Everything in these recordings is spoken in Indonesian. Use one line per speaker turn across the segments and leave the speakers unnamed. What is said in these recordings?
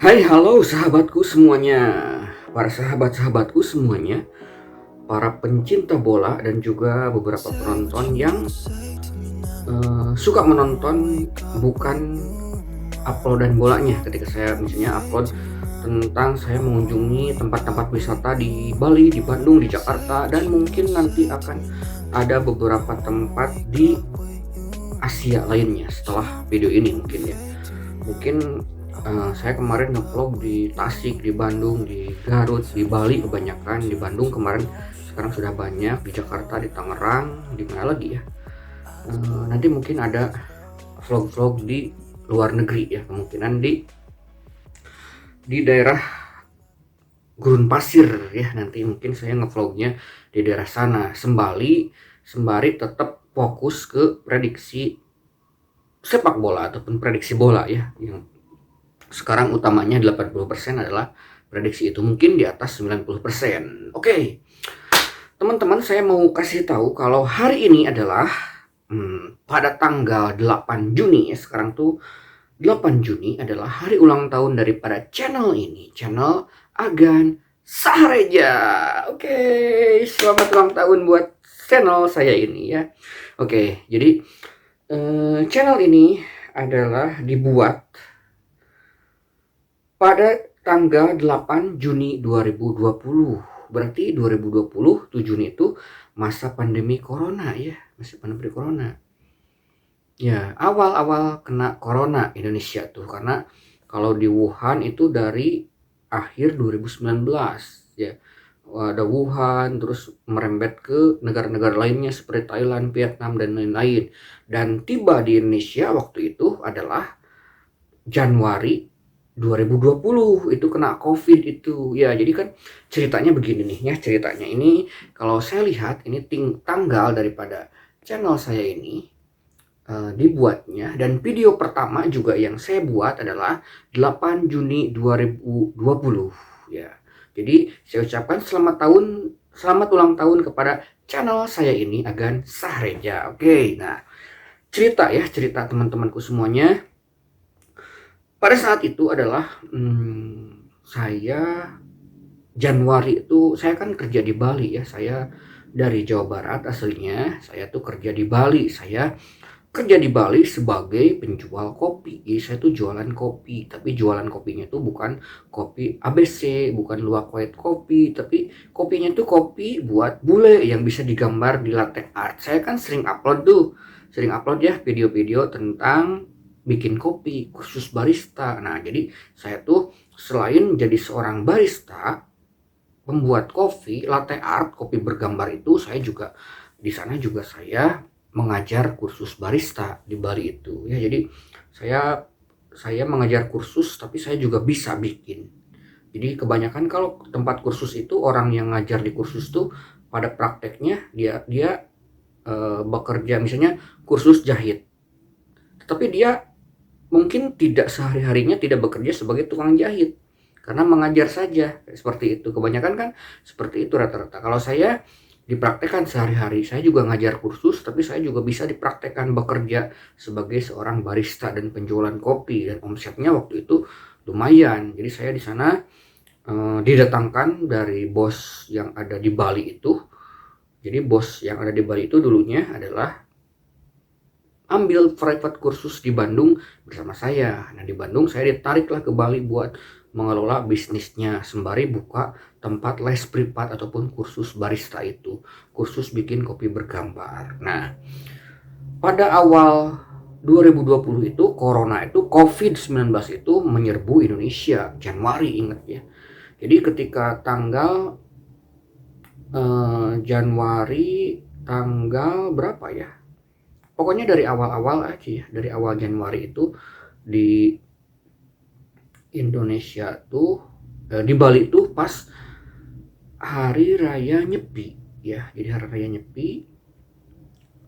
Hai, halo sahabatku semuanya, para sahabat-sahabatku semuanya, para pencinta bola dan juga beberapa penonton yang suka menonton bukan uploadan bolanya. Ketika saya misalnya upload tentang saya mengunjungi tempat-tempat wisata di Bali, di Bandung, di Jakarta, dan mungkin nanti akan ada beberapa tempat di Asia lainnya setelah video ini mungkin ya. Mungkin saya kemarin ngevlog di Tasik, di Bandung, di Garut, di Bali kebanyakan, di Bandung kemarin, sekarang sudah banyak, di Jakarta, di Tangerang, di mana lagi ya, nanti mungkin ada vlog-vlog di luar negeri ya, kemungkinan di daerah gurun pasir ya, nanti mungkin saya ngevlognya di daerah sana, sembari tetap fokus ke prediksi sepak bola ataupun prediksi bola ya, yang sekarang utamanya 80% adalah prediksi itu, mungkin di atas 90%. Oke, teman-teman, saya mau kasih tahu kalau hari ini adalah pada tanggal 8 Juni ya. Sekarang tuh 8 Juni adalah hari ulang tahun daripada channel ini, channel Agan Sahreja. Oke, selamat ulang tahun buat channel saya ini ya. Oke, jadi channel ini adalah dibuat pada tanggal 8 Juni 2020. Berarti 2020 tuh Juni itu masa pandemi corona ya, masih pandemi corona. Ya, awal-awal kena corona Indonesia tuh, karena kalau di Wuhan itu dari akhir 2019 ya. Ada Wuhan, terus merembet ke negara-negara lainnya seperti Thailand, Vietnam, dan lain-lain. Dan tiba di Indonesia waktu itu adalah Januari 2020, itu kena COVID itu. Ya, jadi kan ceritanya begini nih ya, ceritanya ini kalau saya lihat ini tanggal daripada channel saya ini dibuatnya, dan video pertama juga yang saya buat adalah 8 Juni 2020 ya. Jadi saya ucapkan selamat ulang tahun kepada channel saya ini, Agan Sahreja. Oke, nah cerita teman-temanku semuanya. Pada saat itu adalah saya Januari itu, saya kan kerja di Bali ya. Saya dari Jawa Barat aslinya, saya tuh kerja di Bali. Saya kerja di Bali sebagai penjual kopi. Jadi saya tuh jualan kopi, tapi jualan kopinya tuh bukan kopi ABC, bukan luwak white kopi, tapi kopinya tuh kopi buat bule yang bisa digambar di latte art. Saya kan sering upload ya video-video tentang bikin kopi, kursus barista. Nah, jadi saya tuh selain jadi seorang barista, pembuat kopi, latte art, kopi bergambar itu, saya juga di sana juga saya mengajar kursus barista di Bali itu. Ya, jadi saya mengajar kursus, tapi saya juga bisa bikin. Jadi kebanyakan kalau tempat kursus itu, orang yang ngajar di kursus tuh pada prakteknya dia bekerja misalnya kursus jahit, tapi dia mungkin tidak sehari-harinya tidak bekerja sebagai tukang jahit, karena mengajar saja, seperti itu. Kebanyakan kan seperti itu rata-rata. Kalau saya dipraktekkan sehari-hari, saya juga ngajar kursus, tapi saya juga bisa dipraktekkan bekerja sebagai seorang barista dan penjualan kopi, dan omsetnya waktu itu lumayan. Jadi saya di sana didatangkan dari bos yang ada di Bali itu. Jadi bos yang ada di Bali itu dulunya adalah ambil private kursus di Bandung bersama saya. Nah, di Bandung saya ditariklah ke Bali buat mengelola bisnisnya, sembari buka tempat les privat ataupun kursus barista itu, kursus bikin kopi bergambar. Nah, pada awal 2020 itu corona itu, COVID-19 itu menyerbu Indonesia, Januari, ingat ya. Jadi ketika tanggal Januari tanggal berapa ya? Pokoknya dari awal-awal aja ya, dari awal Januari itu di Indonesia tuh, di Bali tuh pas hari raya Nyepi ya. Jadi hari raya Nyepi,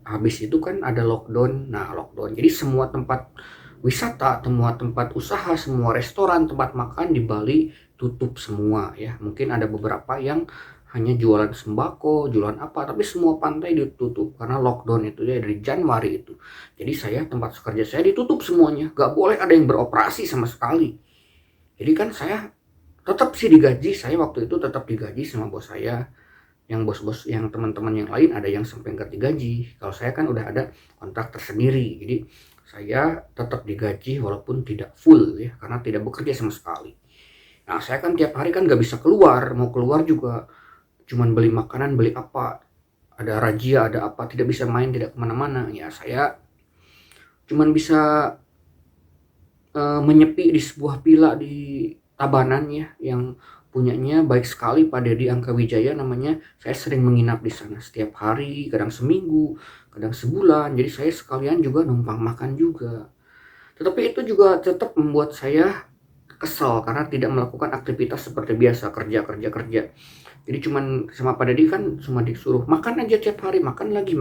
habis itu kan ada lockdown. Nah, lockdown, jadi semua tempat wisata, semua tempat usaha, semua restoran, tempat makan di Bali tutup semua ya. Mungkin ada beberapa yang hanya jualan sembako, jualan apa, tapi semua pantai ditutup karena lockdown itu ya dari Januari itu. Jadi tempat kerja saya ditutup semuanya, gak boleh ada yang beroperasi sama sekali. Jadi kan saya tetap sih digaji, saya waktu itu tetap digaji sama bos saya. Yang bos-bos yang teman-teman yang lain ada yang sampai nggak digaji. Kalau saya kan udah ada kontrak tersendiri, jadi saya tetap digaji walaupun tidak full ya, karena tidak bekerja sama sekali. Nah, saya kan tiap hari kan nggak bisa keluar, mau keluar juga cuman beli makanan, beli apa, ada razia, ada apa, tidak bisa main, tidak kemana-mana. Ya saya cuman bisa menyepi di sebuah villa di Tabanan ya, yang punyanya baik sekali Pak Dedi Angkawijaya namanya. Saya sering menginap di sana setiap hari, kadang seminggu, kadang sebulan. Jadi saya sekalian juga numpang makan juga. Tetapi itu juga tetap membuat saya kesal karena tidak melakukan aktivitas seperti biasa, kerja kerja kerja. Jadi cuman sama Pak Dedi kan cuma disuruh makan aja tiap hari, makan lagi,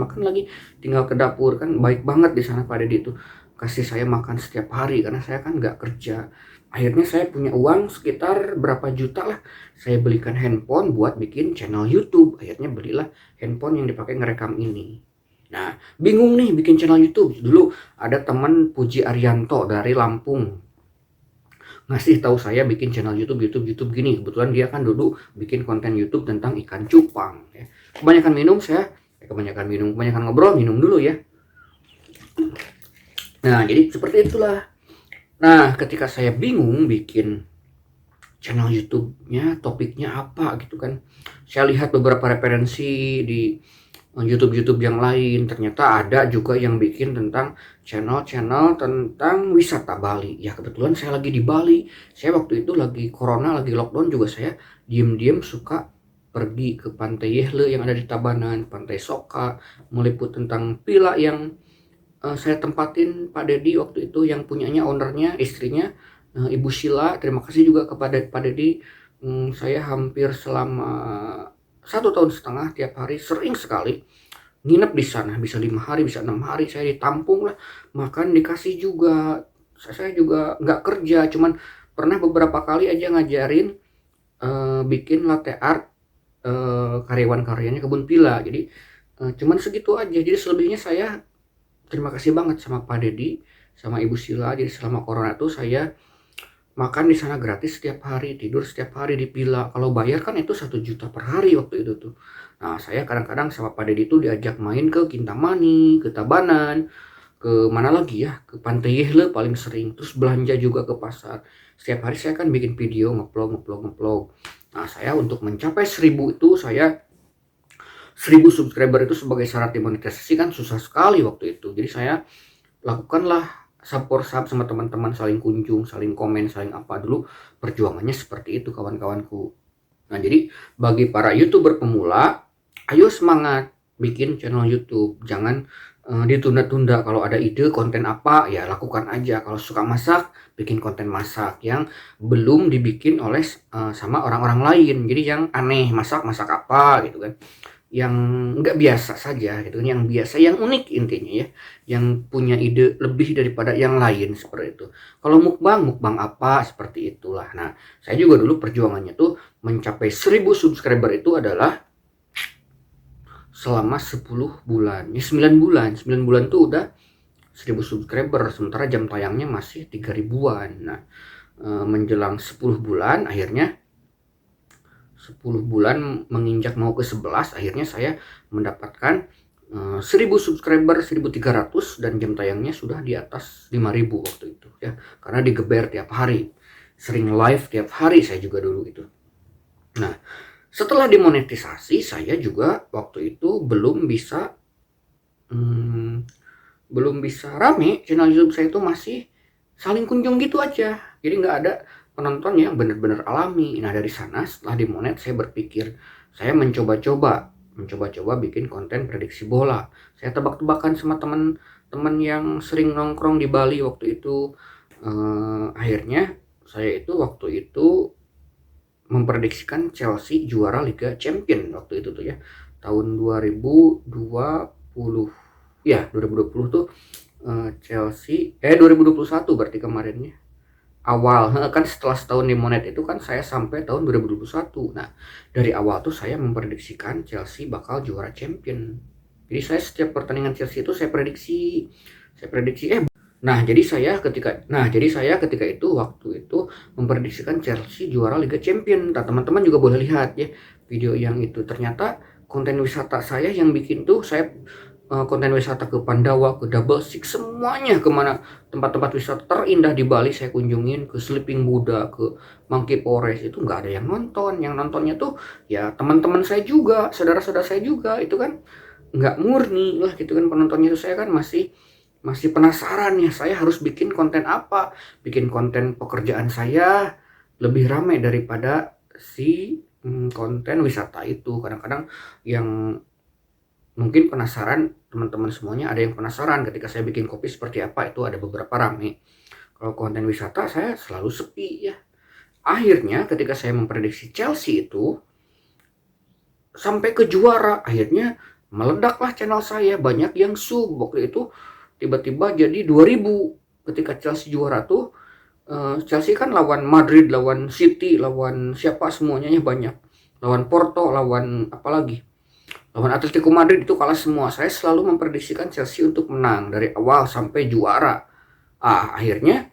tinggal ke dapur. Kan baik banget di sana Pak Dedi itu, kasih saya makan setiap hari karena saya kan nggak kerja. Akhirnya saya punya uang sekitar berapa juta lah, saya belikan handphone buat bikin channel YouTube. Akhirnya belilah handphone yang dipakai ngerekam ini. Nah, bingung nih bikin channel YouTube. Dulu ada teman Puji Arianto dari Lampung ngasih tahu saya bikin channel YouTube gini. Kebetulan dia kan dulu bikin konten YouTube tentang ikan cupang ya. Kebanyakan ngobrol, minum dulu ya. Nah, jadi seperti itulah. Nah, ketika saya bingung bikin channel YouTube-nya, topiknya apa gitu kan. Saya lihat beberapa referensi di YouTube yang lain, ternyata ada juga yang bikin tentang channel tentang wisata Bali. Ya kebetulan saya lagi di Bali. Saya waktu itu lagi corona, lagi lockdown juga, saya diem-diem suka pergi ke Pantai Yehle yang ada di Tabanan, Pantai Soka, meliput tentang villa yang saya tempatin Pak Dedi waktu itu, yang punyanya, ownernya, istrinya Ibu Sila. Terima kasih juga kepada Pak Dedi. Saya hampir selama 1,5 tahun tiap hari sering sekali nginep di sana, bisa 5 hari, bisa 6 hari, saya ditampung lah, makan dikasih juga. Saya juga nggak kerja, cuman pernah beberapa kali aja ngajarin bikin latte art karyawan-karyanya kebun pila. Jadi cuman segitu aja. Jadi selebihnya saya terima kasih banget sama Pak Dedi, sama Ibu Sila. Jadi selama corona tuh saya makan di sana gratis setiap hari, tidur setiap hari di villa. Kalau bayar kan itu 1 juta per hari waktu itu tuh. Nah, saya kadang-kadang sama Pak Dedi itu diajak main ke Kintamani, ke Tabanan, ke mana lagi ya, ke Pantai Yehle paling sering. Terus belanja juga ke pasar. Setiap hari saya kan bikin video, ngeplog. Nah, saya untuk mencapai 1000 itu, saya 1000 subscriber itu sebagai syarat dimonetisasi kan susah sekali waktu itu. Jadi saya lakukanlah support sama teman-teman, saling kunjung, saling komen, saling apa. Dulu perjuangannya seperti itu kawan-kawanku. Nah, jadi bagi para YouTuber pemula, ayo semangat bikin channel YouTube. Jangan ditunda-tunda. Kalau ada ide konten apa, ya lakukan aja. Kalau suka masak, bikin konten masak yang belum dibikin oleh sama orang-orang lain. Jadi yang aneh, masak apa gitu kan, yang nggak biasa saja gitu, yang biasa, yang unik intinya ya, yang punya ide lebih daripada yang lain seperti itu. Kalau mukbang apa seperti itulah. Nah, saya juga dulu perjuangannya tuh mencapai 1000 subscriber itu adalah selama 10 bulan ya, 9 bulan tuh udah 1000 subscriber, sementara jam tayangnya masih 3 ribuan. Nah, menjelang 10 bulan akhirnya 10 bulan menginjak mau ke 11, akhirnya saya mendapatkan 1000 subscriber, 1300, dan jam tayangnya sudah di atas 5000 waktu itu ya, karena digeber tiap hari, sering live tiap hari saya juga dulu itu. Nah, setelah dimonetisasi saya juga waktu itu belum bisa rame. Channel YouTube saya itu masih saling kunjung gitu aja, jadi nggak ada penonton yang benar-benar alami. Nah, dari sana setelah dimonet saya berpikir, saya mencoba-coba bikin konten prediksi bola. Saya tebak-tebakan sama teman-teman yang sering nongkrong di Bali waktu itu. Akhirnya saya itu waktu itu memprediksikan Chelsea juara Liga Champion waktu itu tuh ya, tahun 2020 ya, 2020 tuh Chelsea 2021 berarti kemarinnya awal kan, setelah setahun di Monet itu kan saya sampai tahun 2021. Nah, dari awal tuh saya memprediksikan Chelsea bakal juara champion. Jadi saya setiap pertandingan Chelsea itu saya prediksi Nah, jadi saya ketika itu waktu itu memprediksikan Chelsea juara Liga Champion. Nah, teman-teman juga boleh lihat ya video yang itu. Ternyata konten wisata saya yang bikin tuh saya konten wisata ke Pandawa, ke Double Six, semuanya kemana tempat-tempat wisata terindah di Bali saya kunjungin, ke Sleeping Buddha, ke Monkey Forest, itu nggak ada yang nonton. Yang nontonnya tuh ya teman-teman saya juga, saudara-saudara saya juga, itu kan nggak murni lah gitu kan penontonnya. Itu saya kan masih penasaran ya, saya harus bikin konten apa, bikin konten pekerjaan saya lebih ramai daripada si konten wisata itu. Kadang-kadang yang mungkin penasaran, teman-teman semuanya ada yang penasaran ketika saya bikin kopi seperti apa, itu ada beberapa rame. Kalau konten wisata saya selalu sepi ya. Akhirnya ketika saya memprediksi Chelsea itu sampai ke juara, akhirnya meledaklah channel saya, banyak yang sub. Waktu itu tiba-tiba jadi 2000 ketika Chelsea juara tuh. Chelsea kan lawan Madrid, lawan City, lawan siapa semuanya banyak, lawan Porto, lawan apalagi, lawan Atletico Madrid, itu kalah semua. Saya selalu memprediksikan Chelsea untuk menang dari awal sampai juara. Akhirnya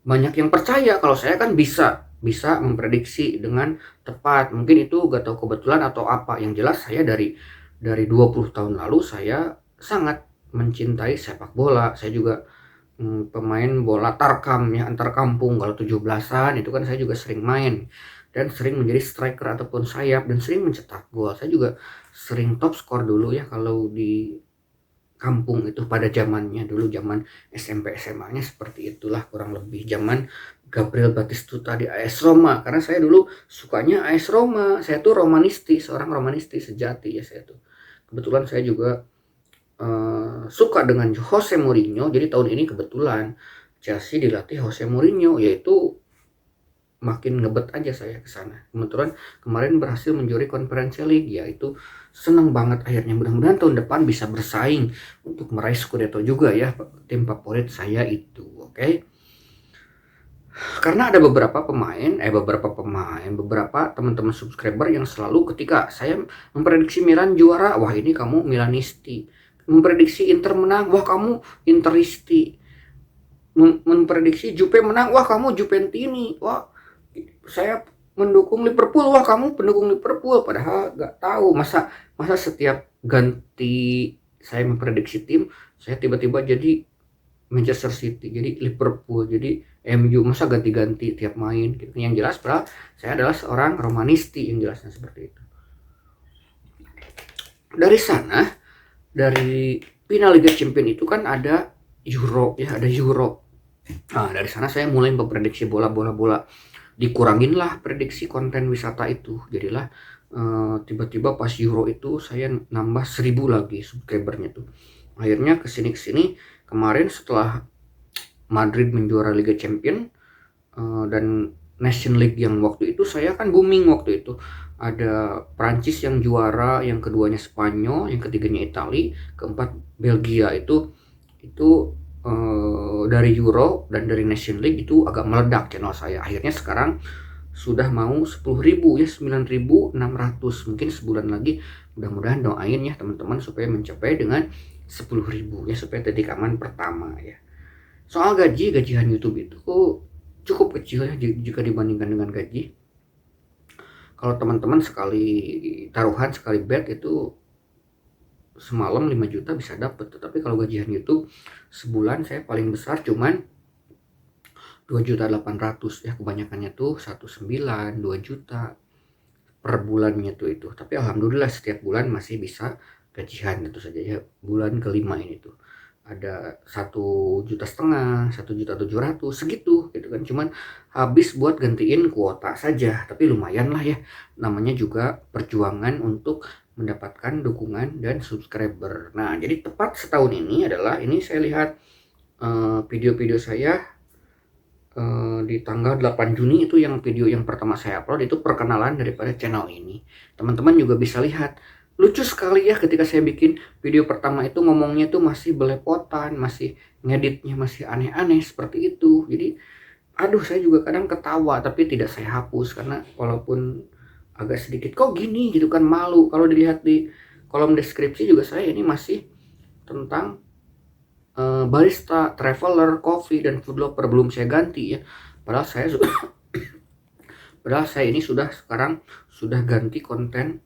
banyak yang percaya kalau saya kan bisa memprediksi dengan tepat. Mungkin itu gak tahu kebetulan atau apa. Yang jelas saya dari 20 tahun lalu saya sangat mencintai sepak bola. Saya juga pemain bola tarkam ya, antar kampung. Kalau 17-an itu kan saya juga sering main dan sering menjadi striker ataupun sayap dan sering mencetak gol. Saya juga sering top skor dulu ya kalau di kampung itu pada zamannya dulu, zaman SMP SMA-nya seperti itulah kurang lebih, zaman Gabriel Batistuta di AS Roma. Karena saya dulu sukanya AS Roma, saya tuh romanisti, seorang romanisti sejati ya saya tuh. Kebetulan saya juga suka dengan Jose Mourinho, jadi tahun ini kebetulan Chelsea dilatih Jose Mourinho, yaitu makin ngebet aja saya ke sana. Kebetulan kemarin berhasil menjuri Conference League, ya itu seneng banget akhirnya. Mudah-mudahan tahun depan bisa bersaing untuk meraih Scudetto juga ya, tim favorit saya itu. Oke. Karena ada beberapa teman-teman subscriber yang selalu ketika saya memprediksi Milan juara, wah ini kamu Milanisti. Memprediksi Inter menang, wah kamu Interisti. Memprediksi Juve menang, wah kamu Juventini. Wah, saya mendukung Liverpool, wah kamu pendukung Liverpool. Padahal gak tahu, masa setiap ganti saya memprediksi tim, saya tiba-tiba jadi Manchester City, jadi Liverpool, jadi MU, masa ganti-ganti tiap main gitu. Yang jelas padahal saya adalah seorang romanisti, yang jelasnya seperti itu. Dari sana, dari final Liga Champions itu kan ada Euro ya, ada Euro. Nah, dari sana saya mulai memprediksi bola. Dikurangin lah prediksi konten wisata itu, jadilah tiba-tiba pas Euro itu saya nambah 1000 lagi subscribernya tuh. Akhirnya kesini kemarin setelah Madrid menjuara Liga Champion dan Nation League yang waktu itu saya kan booming waktu itu. Ada Prancis yang juara, yang keduanya Spanyol, yang ketiganya Italia, keempat Belgia. Itu dari Euro dan dari Nation League itu agak meledak channel saya. Akhirnya sekarang sudah mau 10.000 ya, 9.600. Mungkin sebulan lagi, mudah-mudahan doain ya teman-teman supaya mencapai dengan 10.000 ya, supaya titik aman pertama ya. Soal gajian YouTube itu cukup kecil ya jika dibandingkan dengan gaji. Kalau teman-teman sekali taruhan, sekali bet itu semalam 5 juta bisa dapet. Tapi kalau gajian YouTube sebulan saya paling besar cuman 2.800.000 ya, kebanyakannya tuh 1,9, 2 juta per bulannya tuh itu. Tapi alhamdulillah setiap bulan masih bisa gajian, tentu saja ya. Bulan kelima ini tuh ada 1,5 juta, 1.700.000 segitu gitu kan, cuman habis buat gantiin kuota saja. Tapi lumayan lah ya, namanya juga perjuangan untuk mendapatkan dukungan dan subscriber. Nah, jadi tepat setahun ini adalah ini saya lihat video-video saya di tanggal 8 Juni itu, yang video yang pertama saya upload itu perkenalan daripada channel ini. Teman-teman juga bisa lihat, lucu sekali ya ketika saya bikin video pertama itu ngomongnya tuh masih belepotan, masih ngeditnya masih aneh-aneh seperti itu. Jadi aduh, saya juga kadang ketawa tapi tidak saya hapus karena walaupun agak sedikit kok gini gitu kan, malu. Kalau dilihat di kolom deskripsi juga saya ini masih tentang barista, traveler, coffee, dan food lover belum saya ganti ya. Padahal saya padahal saya ini sekarang sudah ganti konten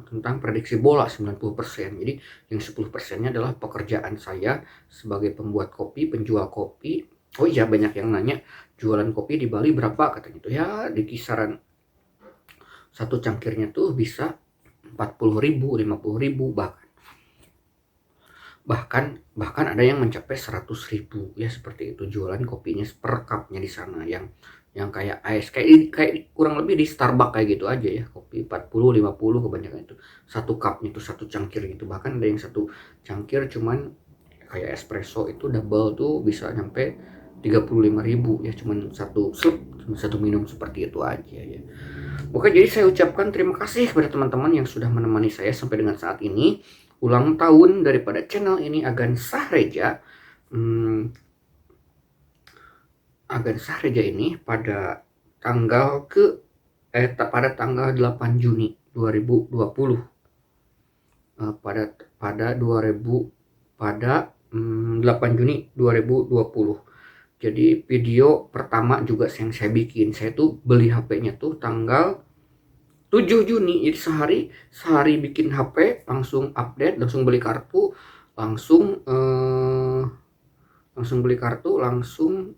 tentang prediksi bola 90%. Jadi yang 10%-nya adalah pekerjaan saya sebagai pembuat kopi, penjual kopi. Oh iya, banyak yang nanya jualan kopi di Bali berapa katanya tuh. Ya di kisaran satu cangkirnya tuh bisa 40.000, 50.000, bahkan ada yang mencapai 100.000 ya, seperti itu jualan kopinya per cupnya di sana, yang kayak ice, kayak kurang lebih di Starbucks kayak gitu aja ya, kopi 40, 50 kebanyakan itu satu cupnya itu satu cangkir gitu. Bahkan ada yang satu cangkir cuman kayak espresso itu double tuh bisa nyampe 35.000 ya, cuman satu minum, seperti itu aja ya. Oke, jadi saya ucapkan terima kasih kepada teman-teman yang sudah menemani saya sampai dengan saat ini. Ulang tahun daripada channel ini Agan Sahreja. Agan Sahreja ini pada tanggal pada tanggal 8 Juni 2020. Pada 8 Juni 2020. Jadi video pertama juga yang saya bikin, saya tuh beli HP-nya tuh tanggal 7 Juni. Jadi sehari bikin HP, langsung update, langsung beli kartu, langsung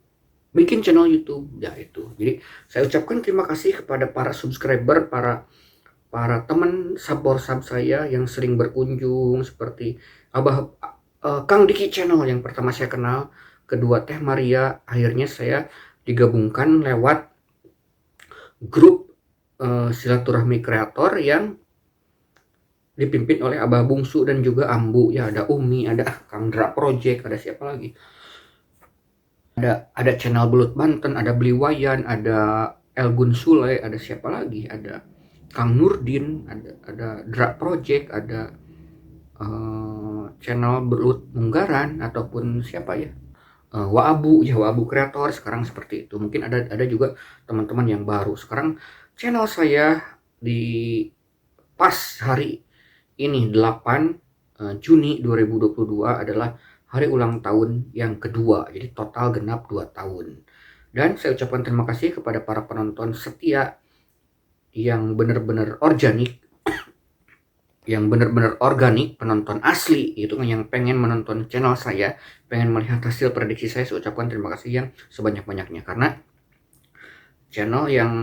bikin channel YouTube ya itu. Jadi saya ucapkan terima kasih kepada para subscriber, para teman sub saya yang sering berkunjung, seperti Kang Diki Channel yang pertama saya kenal, kedua Teh Maria. Akhirnya saya digabungkan lewat grup silaturahmi kreator yang dipimpin oleh Abah Bungsu dan juga Ambu ya. Ada Umi, ada Kang Dra Project, ada siapa lagi, ada channel Belut Banten, ada Bliwayan, ada Elgun Sule, ada siapa lagi, ada Kang Nurdin, ada Dra Project, ada channel Belut Munggaran, ataupun siapa ya, Waabu kreator sekarang, seperti itu. Mungkin ada juga teman-teman yang baru. Sekarang channel saya di pas hari ini 8 Juni 2022 adalah hari ulang tahun yang kedua. Jadi total genap 2 tahun. Dan saya ucapkan terima kasih kepada para penonton setia yang benar-benar organik, penonton asli gitu kan, yang pengen menonton channel saya, pengen melihat hasil prediksi saya ucapkan terima kasih yang sebanyak-banyaknya. Karena channel yang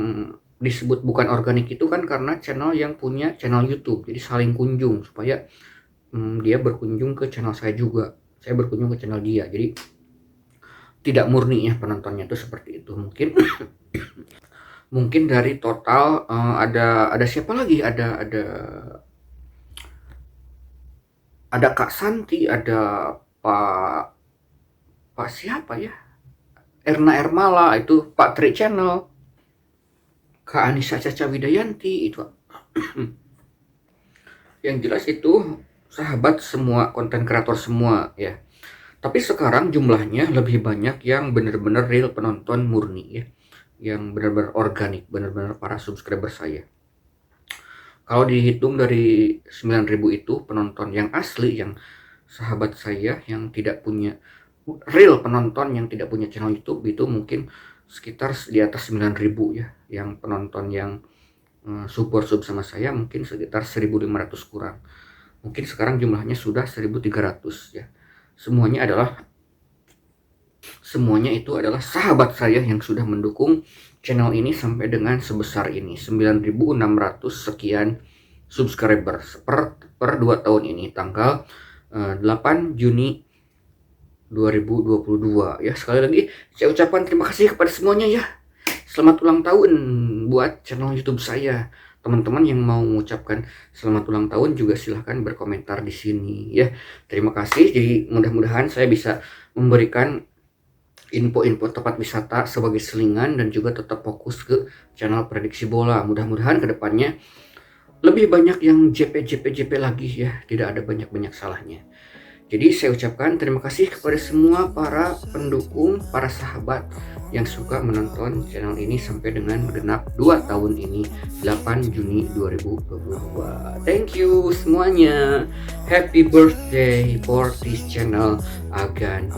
disebut bukan organik itu kan karena channel yang punya channel YouTube, jadi saling kunjung supaya dia berkunjung ke channel saya juga, saya berkunjung ke channel dia, jadi tidak murni ya penontonnya itu, seperti itu. Mungkin dari total ada siapa lagi, ada Kak Santi, ada Pak siapa ya, Erna Ermala, itu Pak Tri Channel, Kak Anissa Caca Widayanti, itu yang jelas itu sahabat semua, konten kreator semua ya. Tapi sekarang jumlahnya lebih banyak yang benar-benar real penonton murni ya, yang benar-benar organik, benar-benar para subscriber saya. Kalau dihitung dari 9.000 itu penonton yang asli, yang sahabat saya yang tidak punya real penonton, yang tidak punya channel YouTube, itu mungkin sekitar di atas 9.000 ya. Yang penonton yang support sub sama saya mungkin sekitar 1.500 kurang. Mungkin sekarang jumlahnya sudah 1.300 ya. Semuanya itu adalah sahabat saya yang sudah mendukung channel ini sampai dengan sebesar ini, 9.600 sekian subscriber per 2 tahun ini, tanggal 8 Juni 2022 ya. Sekali lagi saya ucapkan terima kasih kepada semuanya ya. Selamat ulang tahun buat channel YouTube saya. Teman-teman yang mau mengucapkan selamat ulang tahun juga silahkan berkomentar di sini ya. Terima kasih. Jadi mudah-mudahan saya bisa memberikan info-info tempat wisata sebagai selingan dan juga tetap fokus ke channel prediksi bola. Mudah-mudahan kedepannya lebih banyak yang JP lagi ya, tidak ada banyak-banyak salahnya. Jadi saya ucapkan terima kasih kepada semua para pendukung, para sahabat yang suka menonton channel ini sampai dengan genap 2 tahun ini, 8 Juni 2022. Thank you semuanya. Happy birthday for this channel Agan.